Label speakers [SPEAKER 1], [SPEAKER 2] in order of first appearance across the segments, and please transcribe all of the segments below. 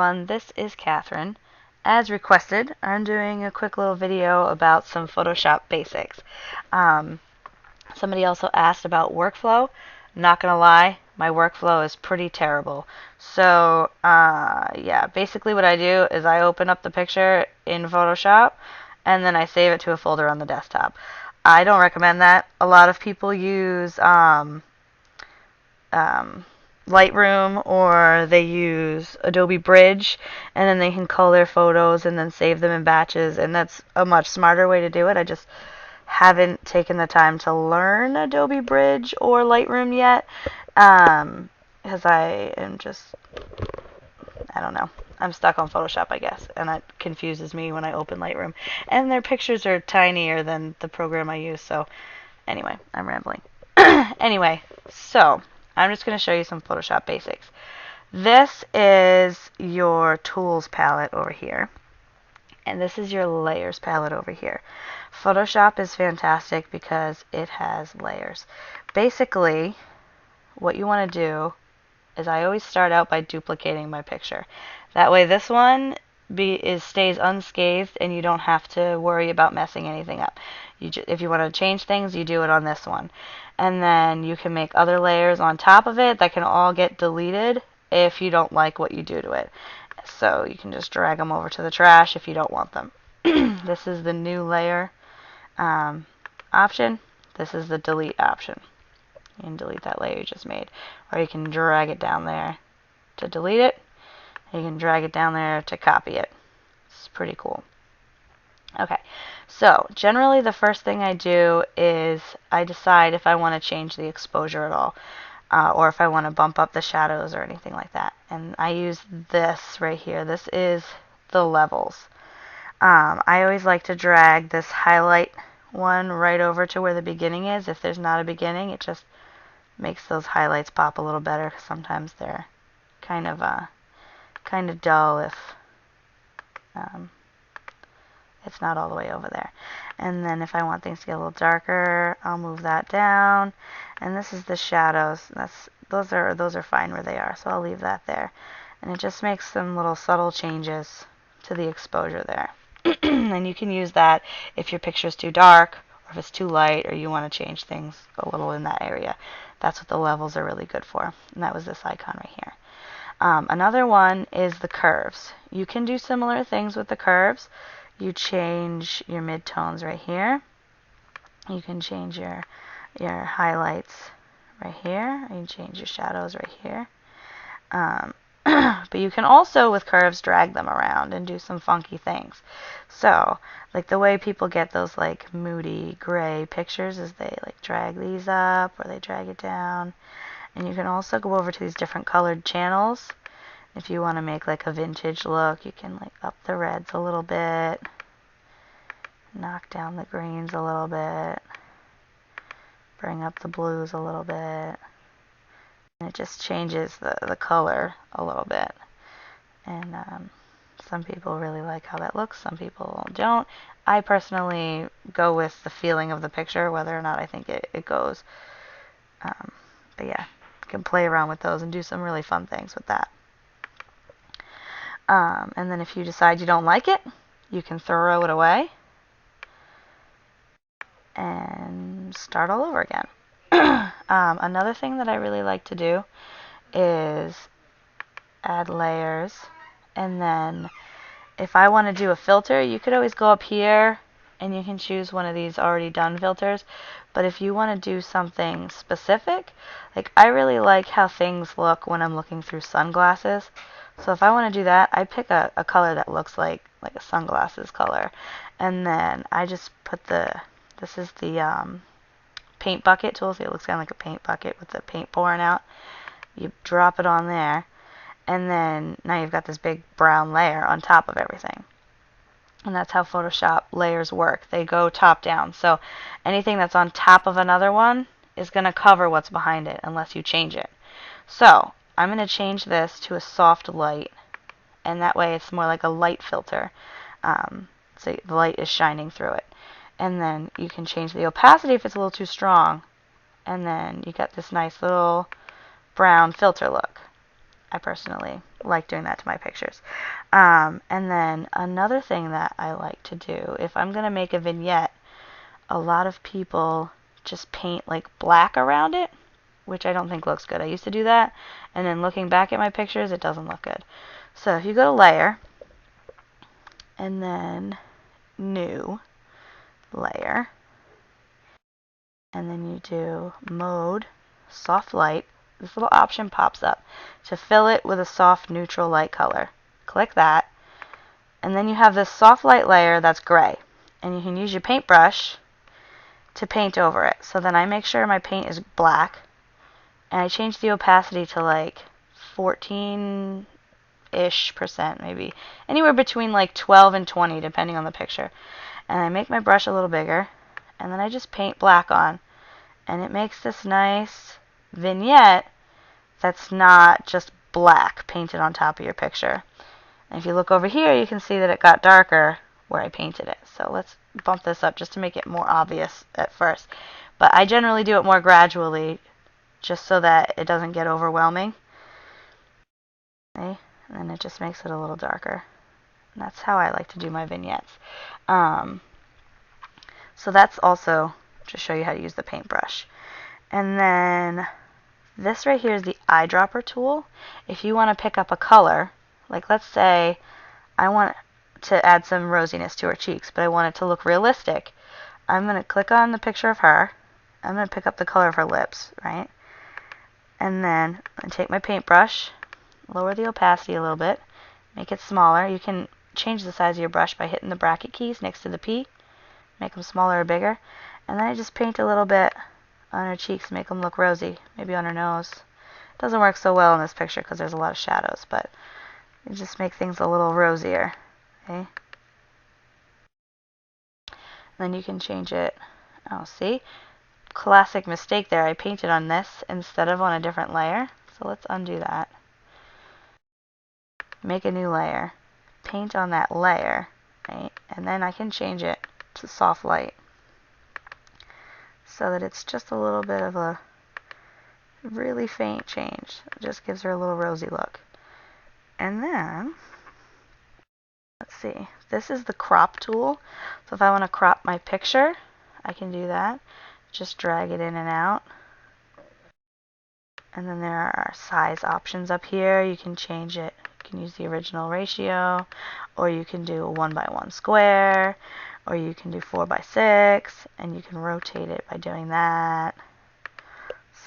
[SPEAKER 1] everyone, this is Catherine. As requested, I'm doing a quick little video about some Photoshop basics. Somebody also asked about workflow. Not gonna lie, my workflow is pretty terrible. So, yeah, basically what I do is I open up the picture in Photoshop and then I save it to a folder on the desktop. I don't recommend that. A lot of people use Lightroom, or they use Adobe Bridge, and then they can cull their photos and then save them in batches, and that's a much smarter way to do it. I just haven't taken the time to learn Adobe Bridge or Lightroom yet, because I am just, I don't know, I'm stuck on Photoshop, I guess, and that confuses me when I open Lightroom, and their pictures are tinier than the program I use. So anyway, I'm rambling. Anyway, so I'm just going to show you some Photoshop basics. This is your tools palette over here, and this is your layers palette over here. Photoshop is fantastic because it has layers. Basically, what you want to do is I always start out by duplicating my picture. That way this one stays unscathed and you don't have to worry about messing anything up. If you want to change things, you do it on this one. And then you can make other layers on top of it that can all get deleted if you don't like what you do to it. So you can just drag them over to the trash if you don't want them. This is the new layer option. This is the delete option. You can delete that layer you just made. Or you can drag it down there to delete it. You can drag it down there to copy it. It's pretty cool. Okay, so generally the first thing I do is I decide if I want to change the exposure at all, or if I want to bump up the shadows or anything like that. And I use this right here. This is the levels. I always like to drag this highlight one right over to where the beginning is. If there's not a beginning, it just makes those highlights pop a little better, because sometimes they're kind of dull if it's not all the way over there. And then if I want things to get a little darker, I'll move that down. And this is the shadows. Those are fine where they are, so I'll leave that there. And it just makes some little subtle changes to the exposure there. And you can use that if your picture is too dark, or if it's too light, or you want to change things a little in that area. That's what the levels are really good for. And that was this icon right here. Another one is the curves. You can do similar things with the curves. You change your midtones right here. You can change your highlights right here. You can change your shadows right here. But you can also, with curves, drag them around and do some funky things. So, like the way people get those like moody gray pictures is they like drag these up or they drag it down. And you can also go over to these different colored channels. If you want to make like a vintage look, you can like up the reds a little bit, knock down the greens a little bit, bring up the blues a little bit, and it just changes the color a little bit. And some people really like how that looks, some people don't. I personally go with the feeling of the picture, whether or not I think it goes. But yeah, you can play around with those and do some really fun things with that. And then if you decide you don't like it, you can throw it away and start all over again. Another thing that I really like to do is add layers, and then if I want to do a filter, you could always go up here and you can choose one of these already done filters. But if you want to do something specific, like I really like how things look when I'm looking through sunglasses. So if I want to do that, I pick a color that looks like a sunglasses color. And then I just put this is the paint bucket tool. See, it looks kind of like a paint bucket with the paint pouring out. You drop it on there, and then now you've got this big brown layer on top of everything. And that's how Photoshop layers work. They go top down. So anything that's on top of another one is going to cover what's behind it unless you change it. So I'm going to change this to a soft light, and that way it's more like a light filter. So the light is shining through it. And then you can change the opacity if it's a little too strong. And then you got this nice little brown filter look. I personally like doing that to my pictures. And then another thing that I like to do, if I'm going to make a vignette, a lot of people just paint like black around it, which I don't think looks good. I used to do that, and then looking back at my pictures, it doesn't look good. So if you go to Layer, and then New, Layer, and then you do Mode, Soft Light, this little option pops up to fill it with a soft neutral light color. Click that, and then you have this soft light layer that's gray, and you can use your paintbrush to paint over it. So then I make sure my paint is black, and I change the opacity to like 14-ish%, maybe anywhere between like 12 and 20 depending on the picture. And I make my brush a little bigger, and then I just paint black on, and it makes this nice vignette that's not just black painted on top of your picture. And if you look over here, you can see that it got darker where I painted it. So let's bump this up just to make it more obvious at first. But I generally do it more gradually just so that it doesn't get overwhelming. Okay? And then it just makes it a little darker. And that's how I like to do my vignettes. So that's also to show you how to use the paintbrush. And then this right here is the eyedropper tool. If you want to pick up a color, like let's say I want to add some rosiness to her cheeks, but I want it to look realistic, I'm going to click on the picture of her. I'm going to pick up the color of her lips, right? And then I take my paintbrush, lower the opacity a little bit, make it smaller. You can change the size of your brush by hitting the bracket keys next to the P, make them smaller or bigger. And then I just paint a little bit on her cheeks, make them look rosy, maybe on her nose. It doesn't work so well in this picture because there's a lot of shadows, but you just make things a little rosier. Okay? And then you can change it. Oh, see? Classic mistake there. I painted on this instead of on a different layer. So let's undo that. Make a new layer. Paint on that layer, right? And then I can change it to soft light so that it's just a little bit of a really faint change. It just gives her a little rosy look. And then, let's see, this is the crop tool. So if I want to crop my picture, I can do that. Just drag it in and out. And then there are size options up here. You can change it. You can use the original ratio, or you can do a 1x1 square, or you can do 4x6, and you can rotate it by doing that.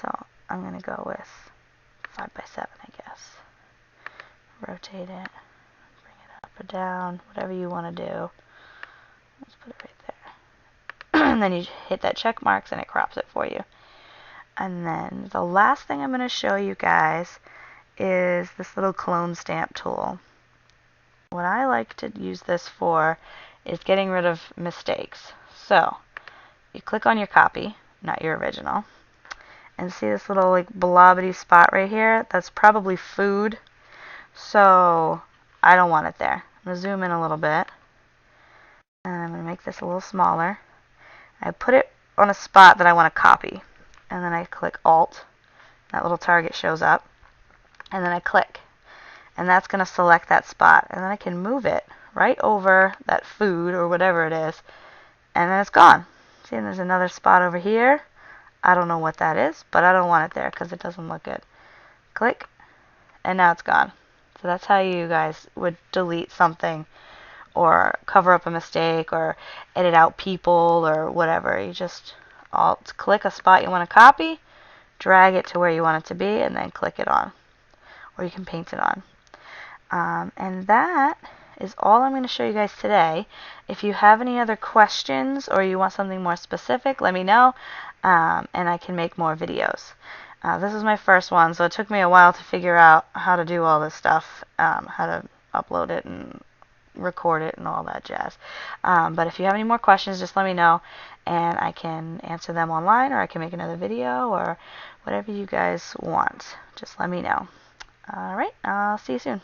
[SPEAKER 1] So I'm going to go with 5x7, I guess. Rotate it, bring it up or down, whatever you want to do. Let's put it right there. And then you hit that check marks and it crops it for you. And then the last thing I'm going to show you guys is this little clone stamp tool. What I like to use this for is getting rid of mistakes. So you click on your copy, not your original, and see this little like blobbity spot right here? That's probably food. So I don't want it there. I'm going to zoom in a little bit, and I'm going to make this a little smaller. I put it on a spot that I want to copy, and then I click Alt. That little target shows up, and then I click, and that's going to select that spot, and then I can move it right over that food or whatever it is, and then it's gone. See, and there's another spot over here. I don't know what that is, but I don't want it there because it doesn't look good. Click, and now it's gone. So that's how you guys would delete something or cover up a mistake or edit out people or whatever. You just Alt click a spot you want to copy, drag it to where you want it to be, and then click it on. Or you can paint it on. And that is all I'm going to show you guys today. If you have any other questions or you want something more specific, let me know, and I can make more videos. This is my first one, so it took me a while to figure out how to do all this stuff, how to upload it and record it and all that jazz. But if you have any more questions, just let me know, and I can answer them online, or I can make another video, or whatever you guys want. Just let me know. Alright, I'll see you soon.